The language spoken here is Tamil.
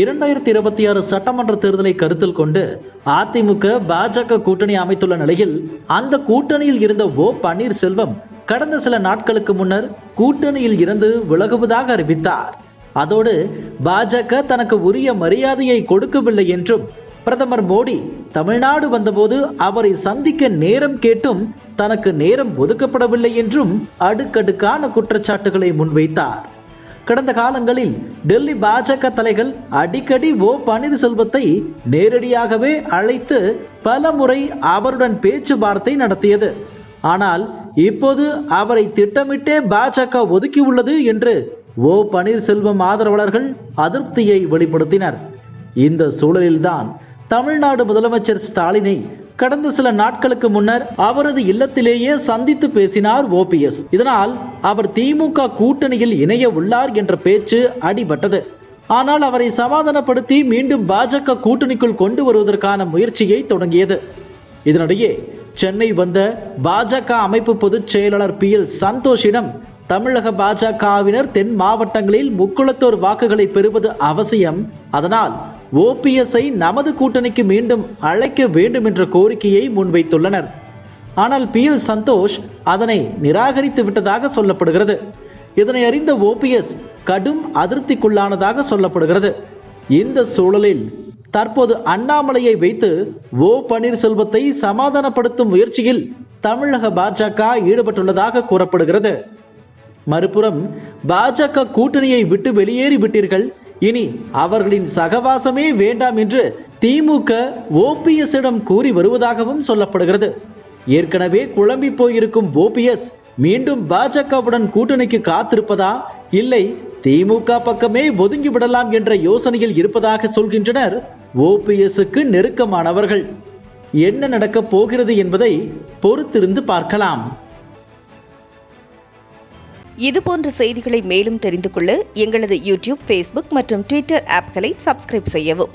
2026 சட்டமன்ற தேர்தலை கருத்தில் கொண்டு அதிமுக பாஜக கூட்டணி அமைத்துள்ள நிலையில் அந்த கூட்டணியில் இருந்த ஓ பன்னீர்செல்வம் கடந்த சில நாட்களுக்கு முன்னர் கூட்டணியில் இருந்து விலகுவதாக அறிவித்தார். அதோடு பாஜக தனக்கு உரிய மரியாதையை கொடுக்கவில்லை என்றும், பிரதமர் மோடி தமிழ்நாடு வந்தபோது அவரை சந்திக்க நேரம் கேட்டும் தனக்கு நேரம் ஒதுக்கப்படவில்லை என்றும் அடுக்கடுக்கான குற்றச்சாட்டுகளை முன்வைத்தார். கடந்த காலங்களில் டெல்லி பாஜக தலைகள் அடிக்கடி ஓ பன்னீர்செல்வத்தை நேரடியாகவே அழைத்து பல முறை அவருடன் பேச்சுவார்த்தை நடத்தியது. ஆனால் இப்போது அவரை திட்டமிட்டே பாஜக ஒதுக்கியுள்ளது என்று ஓ பன்னீர்செல்வம் ஆதரவாளர்கள் அதிருப்தியை வெளிப்படுத்தினர். இந்த சூழலில்தான் தமிழ்நாடு முதலமைச்சர் ஸ்டாலினை கடந்த சில நாட்களுக்கு முன்னர் அவரது இல்லத்திலேயே சந்தித்து பேசினார் ஓபிஎஸ். இதனால் அவர் திமுக கூட்டணியில் இணைய உள்ளார் என்ற பேச்சு அடிபட்டது. ஆனால் அவரை சமாதானப்படுத்தி மீண்டும் பாஜக கூட்டணிக்குள் கொண்டு வருவதற்கான முயற்சியை தொடங்கியது. இதனிடையே சென்னை வந்த பாஜக அமைப்பு பொதுச் செயலாளர் PL சந்தோஷிடம் தமிழக பாஜகவினர் தென் மாவட்டங்களில் முக்குளத்தோர் வாக்குகளை பெறுவது அவசியம், அதனால் ஓபிஎஸ்ஐ நமது கூட்டணிக்கு மீண்டும் அழைக்க வேண்டும் என்ற கோரிக்கையை முன்வைத்துள்ளனர். ஆனால் PL சந்தோஷ் அதனை நிராகரித்து விட்டதாக சொல்லப்படுகிறது. இதனை அறிந்த ஓபிஎஸ் கடும் அதிருப்திக்குள்ளானதாக சொல்லப்படுகிறது. இந்த சூழலில் தற்போது அண்ணாமலையை வைத்து ஓ பன்னீர்செல்வத்தை சமாதானப்படுத்தும் முயற்சியில் தமிழக பாஜக ஈடுபட்டுள்ளதாக கூறப்படுகிறது. மறுபுறம் பாஜக கூட்டணியை விட்டு வெளியேறி விட்டீர்கள், இனி அவர்களின் சகவாசமே வேண்டாம் என்று திமுக ஓபிஎஸ்ஸிடம் கூறி வருவதாகவும் சொல்லப்படுகிறது. ஏற்கனவே குழம்பி போயிருக்கும் ஓபிஎஸ் மீண்டும் பாஜகவுடன் கூட்டணிக்கு காத்திருப்பதா, இல்லை திமுக பக்கமே ஒதுங்கி விடலாம் என்ற யோசனையில் இருப்பதாக சொல்கின்றனர் ஓபிஎஸ்க்கு நெருக்கமானவர்கள். என்ன நடக்கப் போகிறது என்பதை பொறுத்திருந்து பார்க்கலாம். இதுபோன்ற செய்திகளை மேலும் தெரிந்து கொள்ள எங்களது யூடியூப், ஃபேஸ்புக் மற்றும் ட்விட்டர் ஆப்களை சப்ஸ்கிரைப் செய்யவும்.